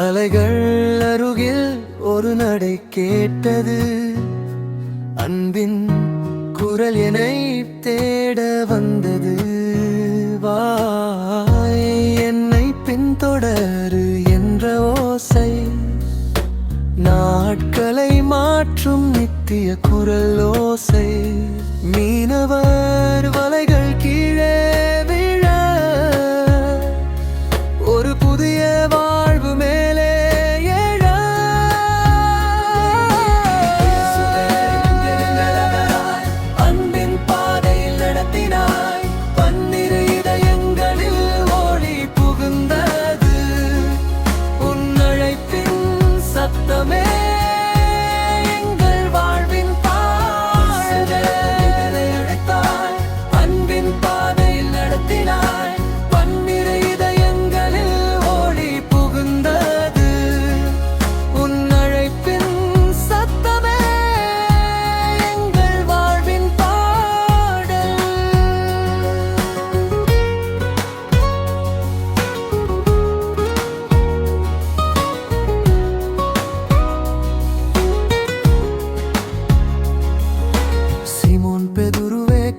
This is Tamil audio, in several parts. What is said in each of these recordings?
அலைகள் அருகில் ஒரு நடை கேட்டது, அன்பின் குரல் என்னை தேட வந்தது. வாய் என்னை பின்தொடரு என்ற ஓசை, நாட்களை மாற்றும் நித்திய குரல் ஓசை. மீனவர் வலைகள் கீழே விழ, ஒரு புதிய வாழ்வு மேலே எழ. அன்பின் பாதையில் நடத்தினாய், பன்னிரு இதயங்களில் ஒளி புகுந்தது. உன் அழைப்பின் சத்தமே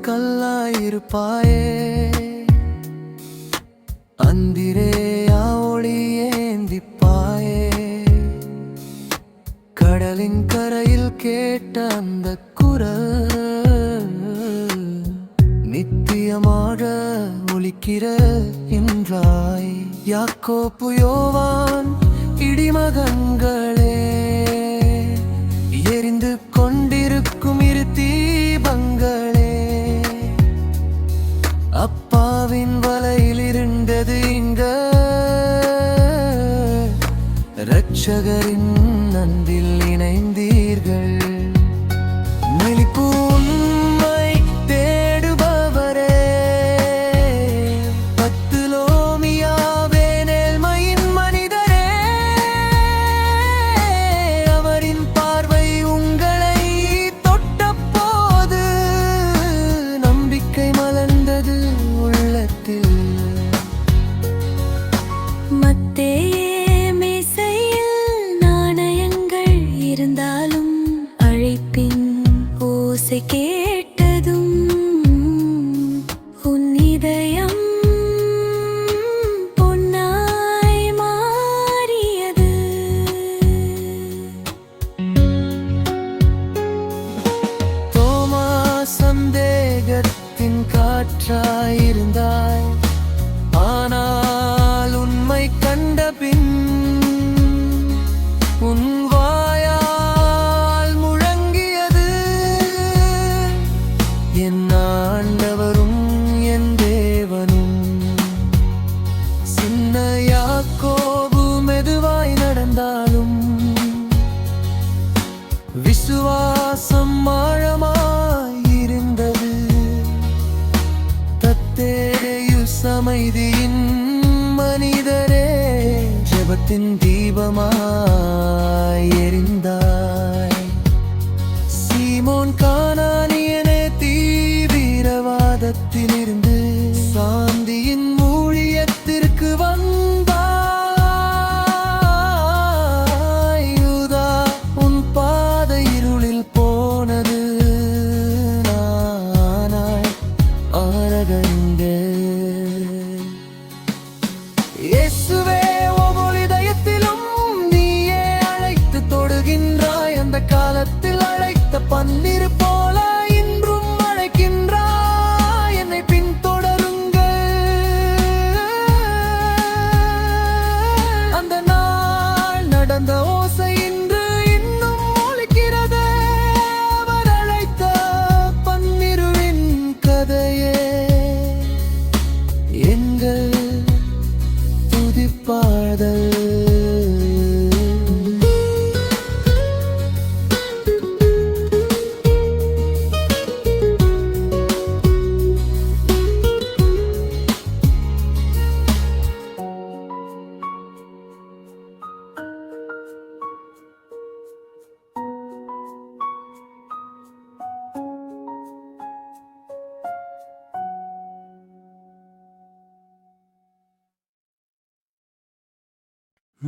கல்லாயிருப்பாயே, அந்திரேயா ஒளியேந்திப்பாயே. கடலின் கரையில் கேட்ட அந்த குரல் நித்தியமாக ஒலிக்கிற என்றாய். யாக்கோப்பு யோவான் இடிமகன்களே, எரிந்து கொண்டிருக்கும் இரு தீபங்களே, அப்பாவின் வலையில் இருந்தது இங்க இரட்சகரின் அன்பில் இணைந்தீர்கள். மெலிப்பு உண்மை தேடுபவரே, பத்துலோமியாவே நேர்மையின் மனிதரே, அவரின் பார்வை உங்களை தொட்ட போது நம்பிக்கை மலர்ந்தது உள்ளத்தில். இருந்தாலும் அழைப்பின் ஓசை கேட்டதும் உன் இதயம் பொன்னாய் மாறியது. தோமா சந்தேகத்தின் காற்றாயிருந்தாய், ஆனால் உண்மை கண்ட பின் உன் வாயால் முழங்கியது, என் ஆண்டவரும் என் தேவனும். சின்ன யாக்கோபு மெதுவாய் நடந்தாலும் விசுவாசம் ஆழமாயிருந்தது. தத்தேயு சமைதியின் மனிதரே, ஜெபத்தின் தீபமாய் எரிந்தாய். சீமோன் கானானியனே, தீவிரவாதத்தில் இருந்து சாந்தியின் ஊழியத்திற்கு வந்தாய். யூதா உன் பாதை இருளில் போனது, நானாய் ஆரகண்டே. இயேசுவே, காலத்தில் அழைத்த பன்னிரு போல இன்றும் அழைக்கின்றாய். என்னை பின்தொடருங்கள். அந்த நாள் நடந்த ஓசை இன்று இன்னும் ஒலிக்கிறது. அவர் அழைத்த பன்னிருவின் கதையே எங்கள் துதிப்பாடல். என்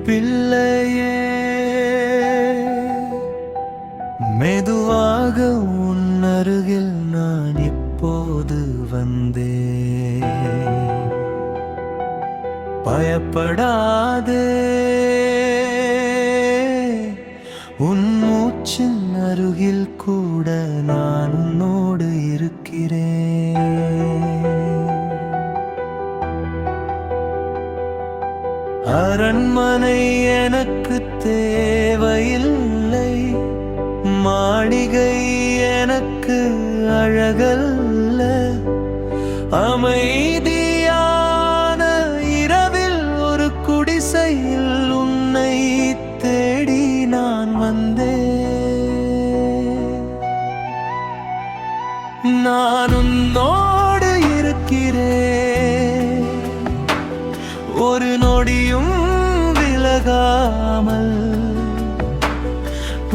பிள்ளையே, மெதுவாக உன் அருகில் நான் இப்போது வந்தேன். பயப்படாதே, உன் மூச்சின் அருகில் கூட நான் உன்னோடு இருக்கிறேன். அரண்மனை எனக்கு தேவையில்லை, மாளிகை எனக்கு அழகல்ல. அமைதியான இரவில் ஒரு குடிசையில் உன்னை தேடி நான் வந்தேன். நான் உன்னோடு இருக்கிறேன், ஒரு நொடியும் விலகாமல்.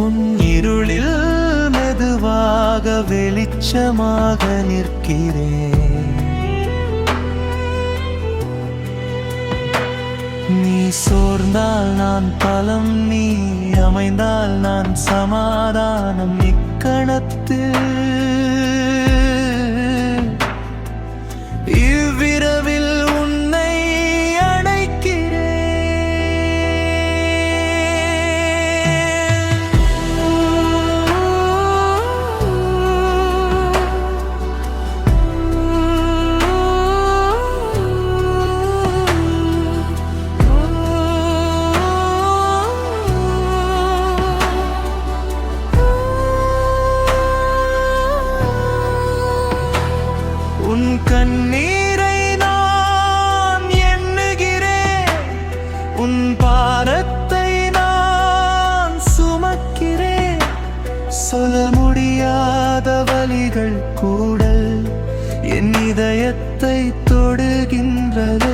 உன் இருளில் மெதுவாக வெளிச்சமாக நிற்கிறேன். நீ சோர்ந்தால் நான் பலம், நீ அமைந்தால் நான் சமாதானம். இக்கணத்தில் இவ்விரவில் உன்னை உன் கண்ணீரை நான் எண்ணுகிறேன், உன் பாரத்தை நான் சுமக்கிறேன். சொல்ல முடியாத வலிகள் கூட என் இதயத்தை தொடுகின்றது.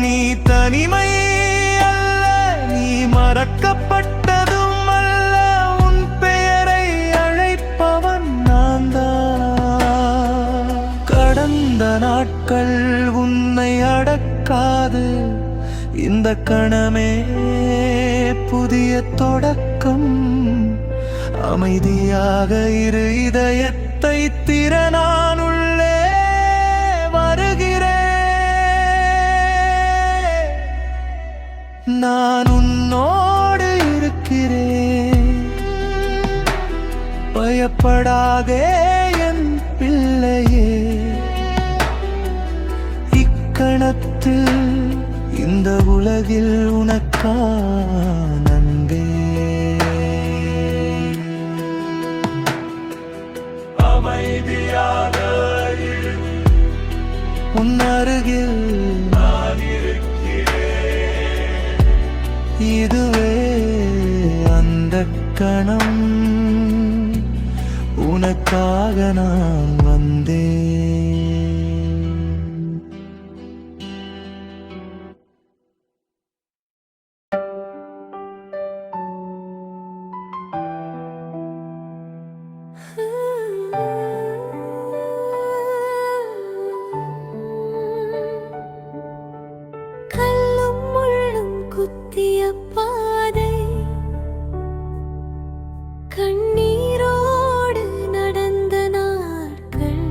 நீ தனிமை அல்ல, நீ மறக்கப்பட்டதும் அல்ல. உன் பெயரை அழைப்பவன் நான் தான். கடந்த நாட்கள் உன்னை அடக்காது, இந்த கணமே புதிய தொடக்கம். அமைதியாக இரு, இதயத்தை திற, நான் உள்ளே வருகிறேன். நான் உன்னோடு இருக்கிறேன், பயப்படாதே என் பிள்ளையே. இக்கணத்தில் இந்த உலகில் உனக்கா நன்பே. அமைதியாக உன் அருகில் நான் இருக்கிறேன். இதுவே அந்த கணம், உனக்காக நான் வந்தேன். கல்லும் முள்ளும் குத்திய பாதை, கண்ணீரோடு நடந்த நாட்கள்.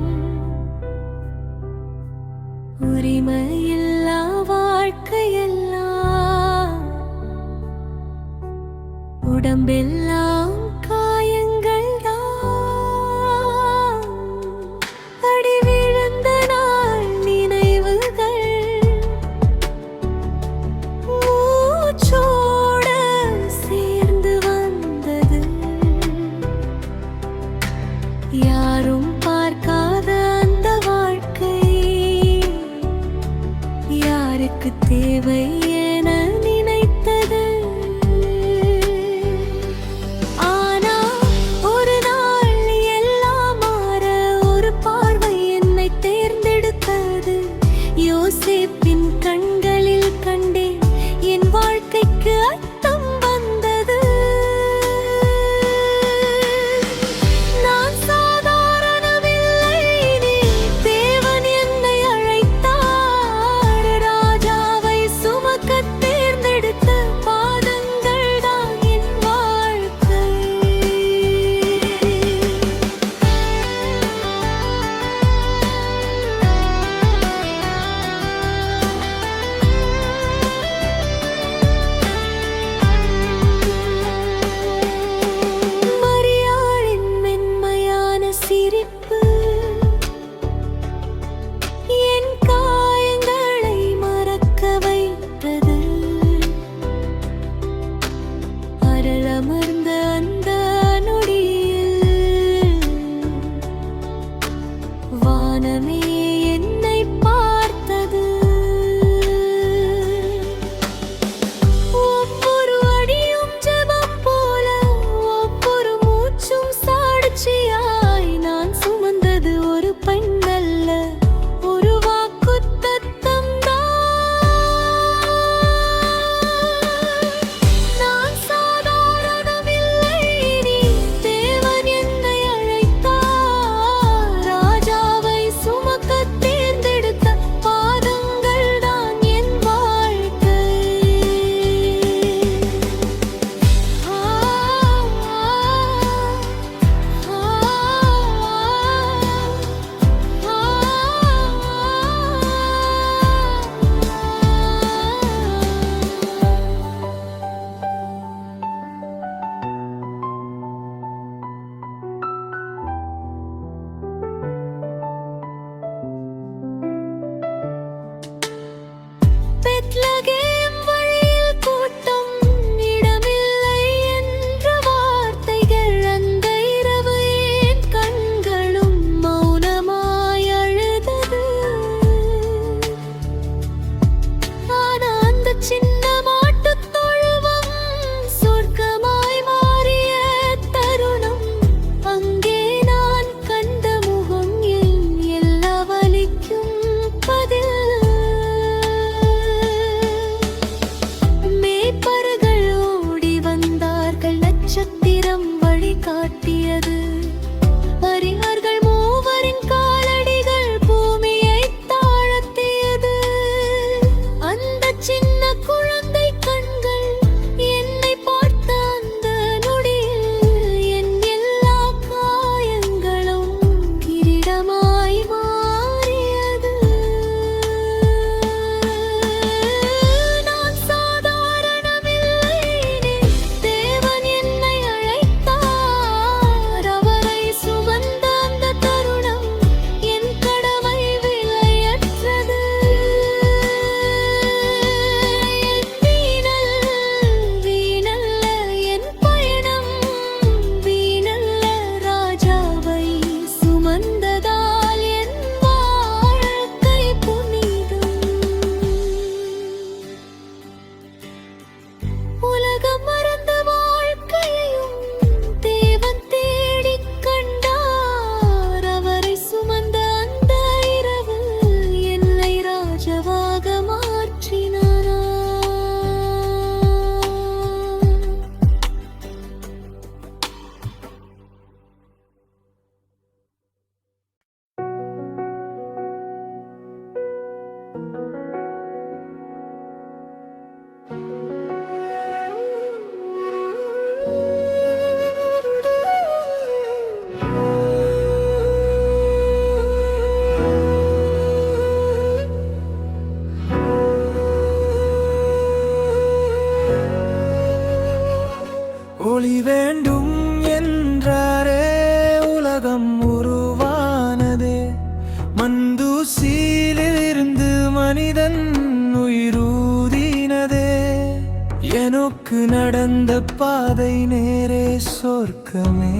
அந்த பாதை நேரே சொர்க்கமே.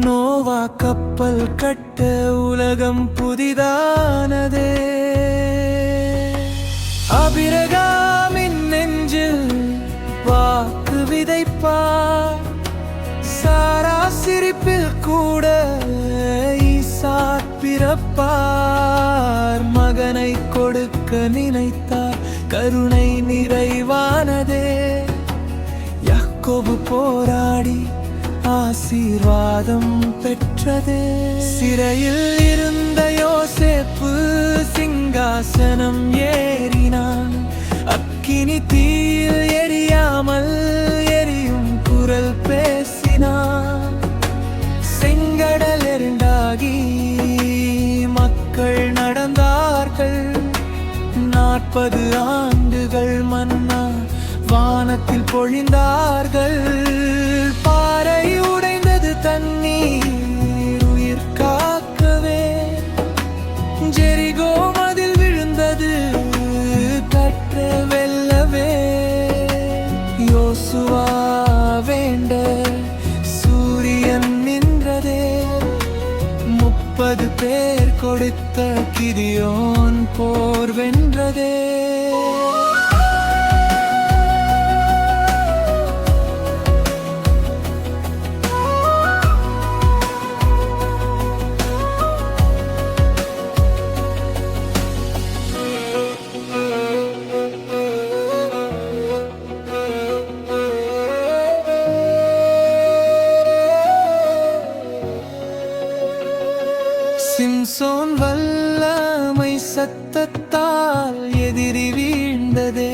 நோவா கப்பல் கட்ட உலகம் புதிதானதே. ஆபிரகாமின் நெஞ்சில் வாக்கு விதைப்பார். சாரா சிரிப்பில் கூட ஈசாக் பிறப்பார். மகனை கொடுக்க நினைத்தார், கருணை நிறைவானதே. யாக்கோபு போராடி ஆசீர்வாதம் பெற்றதே. சிறையில் இருந்த யோசேப்பு சிங்காசனம் ஏறினான். அக்கினி தீயில் எரியாமல் எரியும் குரல் பேசினான். செங்கடல் இரண்டாகி மக்கள் நடந்தார்கள். 40 ஆண்டுகள் மன்னா வானத்தில் பொழிந்தார்கள். பாறை உடைந்தது, தண்ணீர் உயிர் காக்கவே. ஜெரிகோ மதில் விழுந்தது, கற்ற வெல்லவே. யோசுவா வேண்ட சூரியன் நின்றதே. 30 பேர் கொடுத்த கிதியோன் போர் வென்றதே. சிம்சோன் வல்லமை சத்தத்தால் எதிரி வீழ்ந்ததே.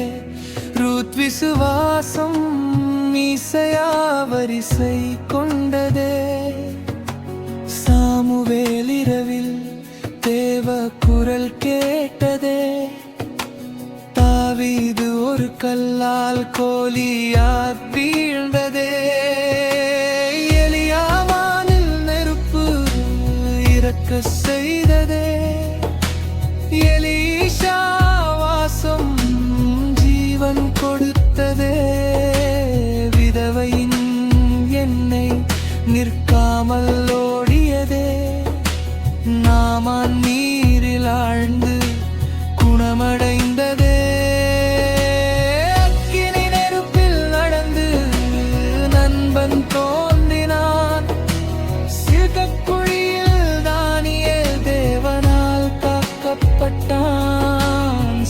ரூத் விசுவாசம் மீசையா வரிசை கொண்டதே. சாமுவேல் இரவில் தேவ குரல் கேட்டதே. தாவீது ஒரு கல்லால் கோலியாத் வீழ்ந்ததே. செய்ததே. எலீஷா வாசம் ஜீவன் கொடுத்ததே. விதவையின் எண்ணெய் நிற்காமல் ஓடியதே. நாமான் நீரில் ஆழ்ந்து குணமடைந்ததே. அக்கினி நெருப்பில் நடந்து நண்பன் தோன்றினான்.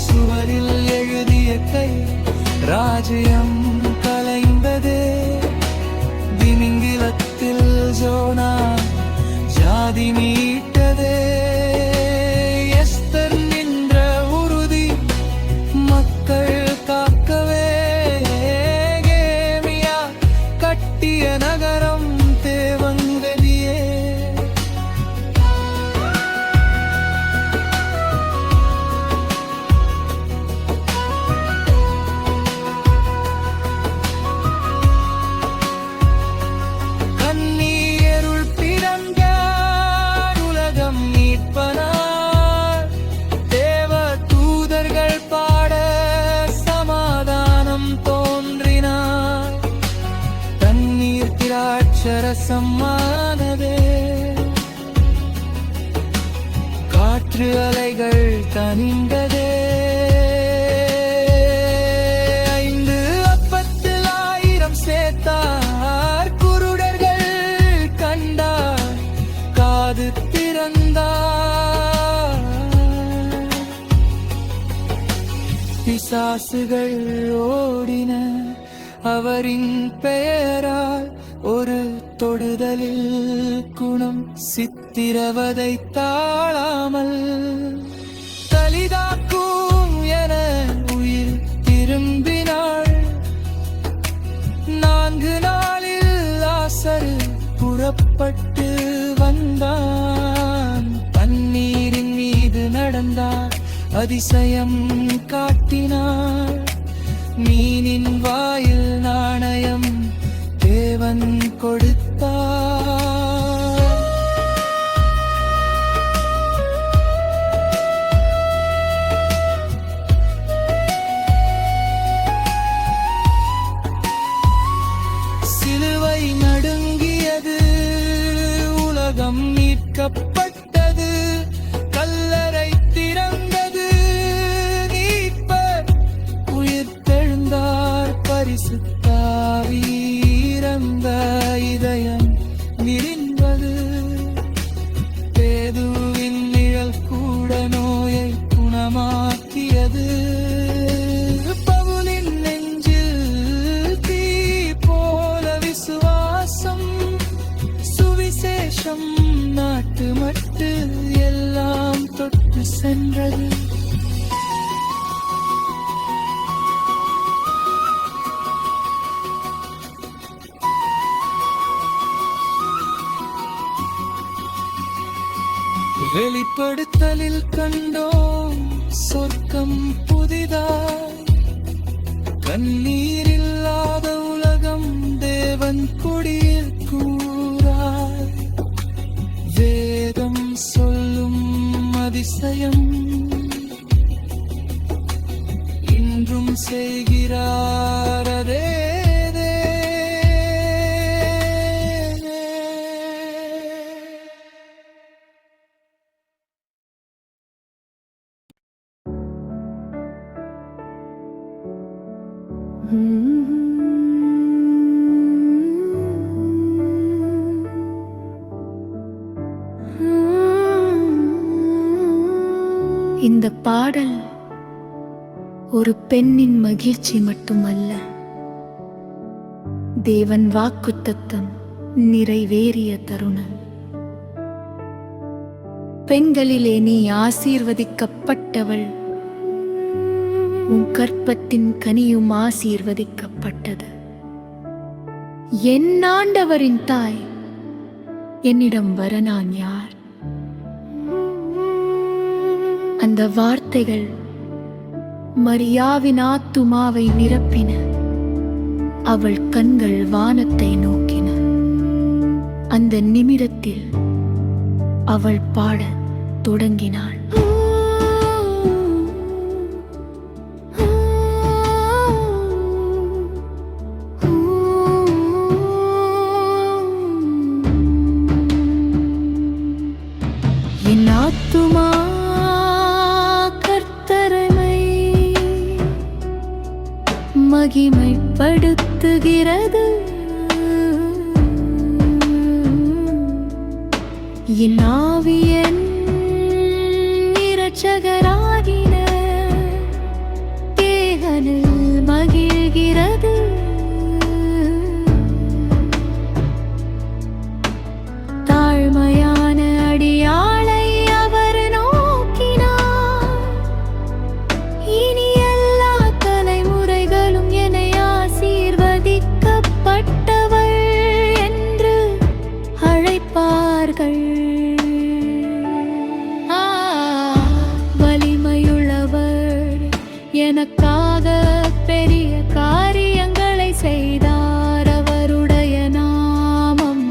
சுவரில் எழுதிய கை ராஜ்யம் கலைந்ததே. திமிங்கிலத்தில் ஜோனா ஜாதி மீட்டதே. எஸ்தர் நின்ற உறுதி மக்கள் காக்கவே. கேமியா கட்டிய நகரம் தேவங்கலியே. சம்மானதே. காற்று அலைகள் தனிந்ததே. 5 அப்பத்தில் 1000 சேர்த்தார். குருடர்கள் கண்டார், காது திறந்தார். பிசாசுகள் ஓடின அவரின் பெயரால். ஒரு தொடுதலில் குணம் சித்திரவதை தாழாமல். தலிதாக்கும் என உயிர் திரும்பினாள். 4 நாளில் லாசரு புறப்பட்டு வந்தான். தண்ணீரின் மீது நடந்தார், அதிசயம் காட்டினார். மீனின் வாயில் நாணயம் தேவன் கொடுத்தார். அடக்கப்பட்டது, கல்லறை திறந்தது, மீட்பர் உயிர்த்தெழுந்தார், பரிசுத்தாவி இறந்த இதயம் விரிந்தது. பேதுருவின் நிழல் கூட நோயை குணமாக்கியது. பவுலின் நெஞ்சில் தீ போல விசுவாசம், சுவிசேஷம் நாட்டு மட்டு எல்லாம் தொட்டு சென்றது. வெளிப்படுத்தலில் கண்டோம் சொர்க்கம் புதிதாய், கண்ணீரில்லாத உலகம் தேவன் குடியிருக்கூறாய். வேதம் சொல்லும் அதிசயம் இன்றும் செய்கிறார் அதே. இந்த பாடல் ஒரு பெண்ணின் மகிழ்ச்சி மட்டுமல்ல, தேவன் வாக்குத்தத்தம் நிறைவேறிய தருணம். பெண்களிலே நீ ஆசீர்வதிக்கப்பட்டவள், உன் கற்பத்தின் கனியும் ஆசீர்வதிக்கப்பட்டது. என் ஆண்டவரின் தாய், என்னிடம் வர நான் யார்? அந்த வார்த்தைகள் மரியாவின் ஆத்துமாவை நிரப்பின. அவள் கண்கள் வானத்தை நோக்கின. அந்த நிமிடத்தில் அவள் பாடத் தொடங்கினாள். என் ஆத்துமா மகிமைப்படுத்துகிறது, என் ஆவியன் இரட்சகராகின தேவனில் மகிழ்கிறது. தாழ்மையான அடியாளை அவர் நோக்கினார். இனி எல்லா தலைமுறைகளும் என்னை ஆசீர்வதிக்கப்பட்டவள் என்று அழைப்பார்கள். வலிமையுள்ளவர் எனக்காக பெரிய காரியங்களை செய்தார். அவருடைய நாமம்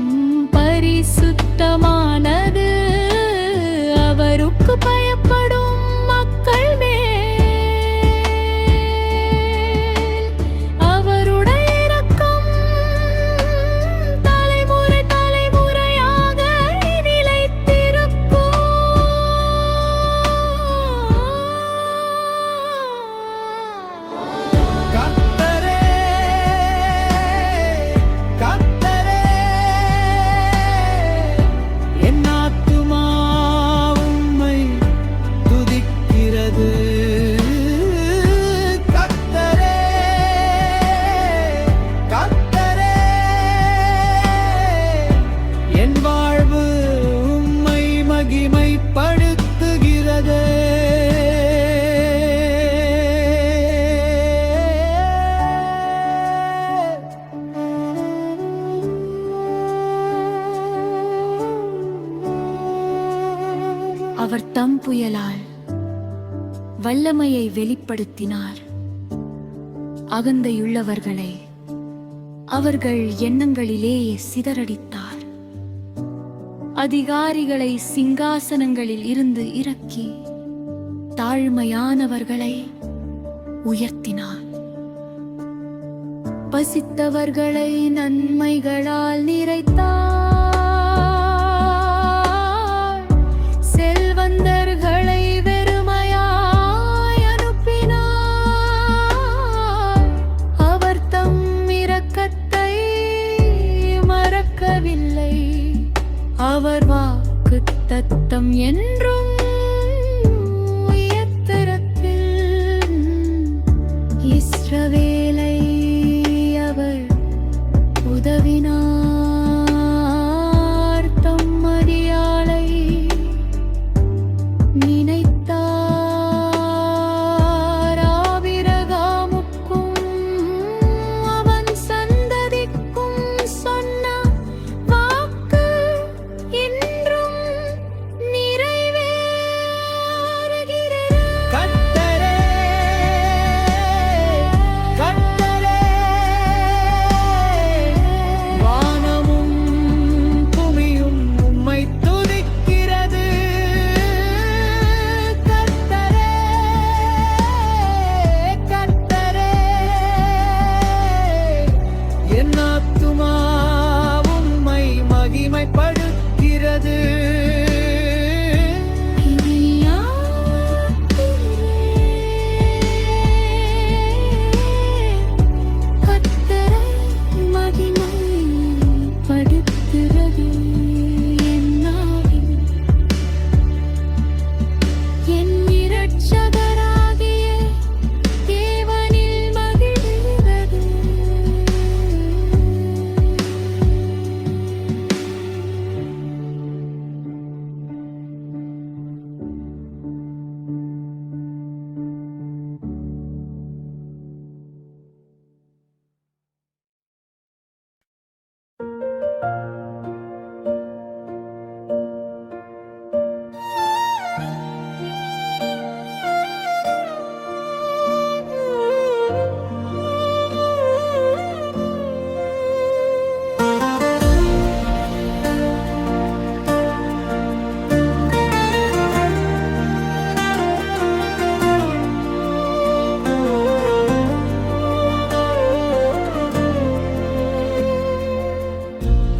பரிசுத்தமானது. அவருக்கு பயப்படும் மக்கள் மேல் அவருடைய இரக்கம் தலைமுறை தலைமுறையாக நிலைத்திருக்கும். கர்த்தரே, கர்த்தரே, என் ஆத்துமா உம்மை துதிக்கிறது. கர்த்தரே, கர்த்தரே, என் வாழ்வு உம்மை மகிமைப்படுத்துகிறது. அவர் தம் புயலால் வல்லமையை வெளிப்படுத்தினார். அகந்தையுள்ளவர்களை அவர்கள் எண்ணங்களிலேயே சிதறடித்தார். அதிகாரிகளை சிங்காசனங்களில் இருந்து இறக்கி தாழ்மையானவர்களை உயர்த்தினார். பசித்தவர்களை நன்மைகளால் நிறைத்தார். அவர் வாக்கு தத்தம் என்றும் உயர்தரத்தில் இஸ்ரவேலை அவர் உதவினார் தம் அடியாளை நினைத்தார் ஆபிரகாமுக்கும் அவன் சந்ததிக்கும் சொன்ன வாக்கு இன்றும் நிறைவேறுகிறது. கர்த்தரே, கர்த்தரே, வானமும் பூமியும் உம்மை துதிக்கிறது. கர்த்தரே, கர்த்தரே, என் ஆத்துமா உம்மை மகிமைப்படுத்துகிறது. கர்த்தரை மகிமைப்படுத்துகிறது என் நாவில். என் இரட்சகராகிய தேவனில் மகிழ்கிறது.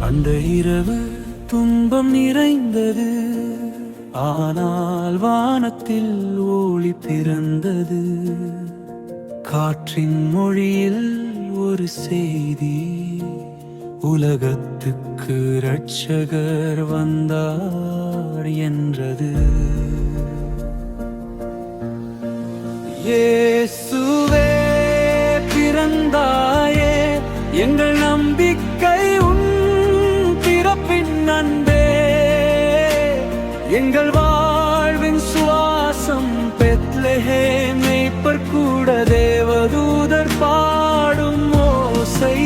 அந்த இரவு துன்பம் நிறைந்தது, ஆனால் வானத்தில் ஒளி பிறந்தது. காற்றின் மொழியில் ஒரு செய்தி, உலகத்துக்கு இரட்சகர் வந்தார் என்றது. இயேசுவே பிறந்தாயே, எங்கள் நம்பிக்கை உன் பிறப்பின் அன்பே. எங்கள் வாழ்வின் சுவாசம் பெத்லெஹேம், மேய்ப்பர் கூட தேவதூதர் பாடும் ஓசை.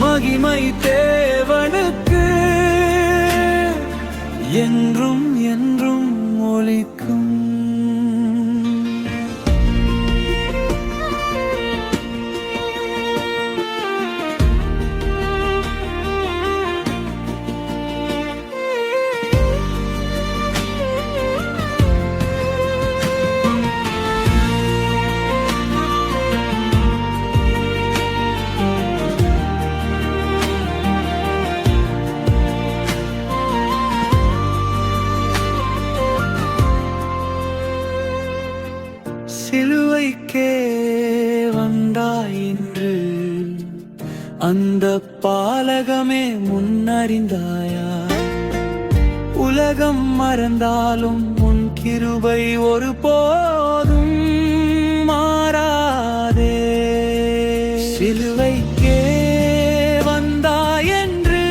மகிமை தேவனுக்கு என்றும் என்றும் ஒலிக்கும். சிலுவைக்கே வந்தாய் என்று அந்த பாலகமே முன்னறிந்தாயா? உலகம் மறந்தாலும் உன் கிருபை ஒருபோதும் மாறாதே. சிலுவைக்கே வந்தாய் என்று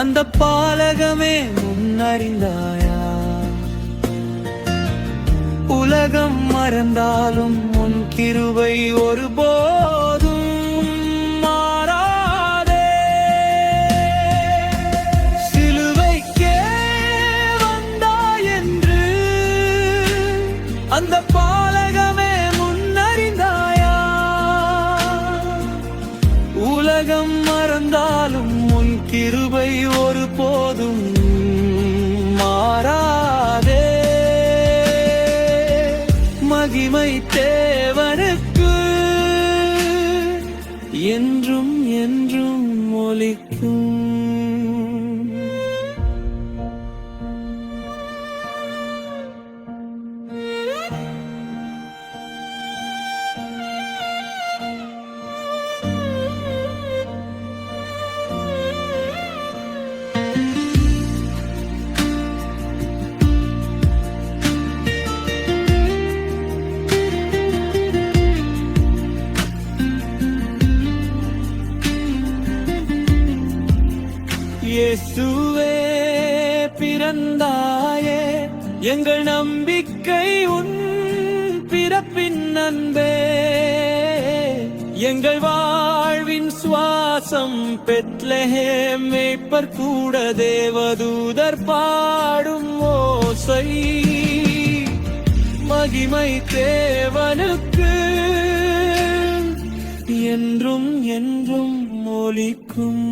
அந்த பாலகமே முன்னறிந்தாயா? உலகம் மறந்தாலும் உன் கிருபை ஒருபோதும் மாறாதே. சிலுவைக்கே வந்தாய் என்று அந்த பாலகமே முன்னறிந்தாயா? உலகம் மறந்தாலும் உன் கிருபை ஒருபோதும் மாறாதே. மகிமை தேவனுக்கு என்றும் என்றும் ஒலிக்கும். இயேசுவே பிறந்தாயே, எங்கள் நம்பிக்கை உன் பிறப்பின் அன்பே. எங்கள் வாழ்வின் சுவாசம் பெத்லஹேம், மேய்ப்பர் கூட தேவதூதர் பாடும் ஓசை. மகிமை தேவனுக்கு என்றும் என்றும் ஒலிக்கும்.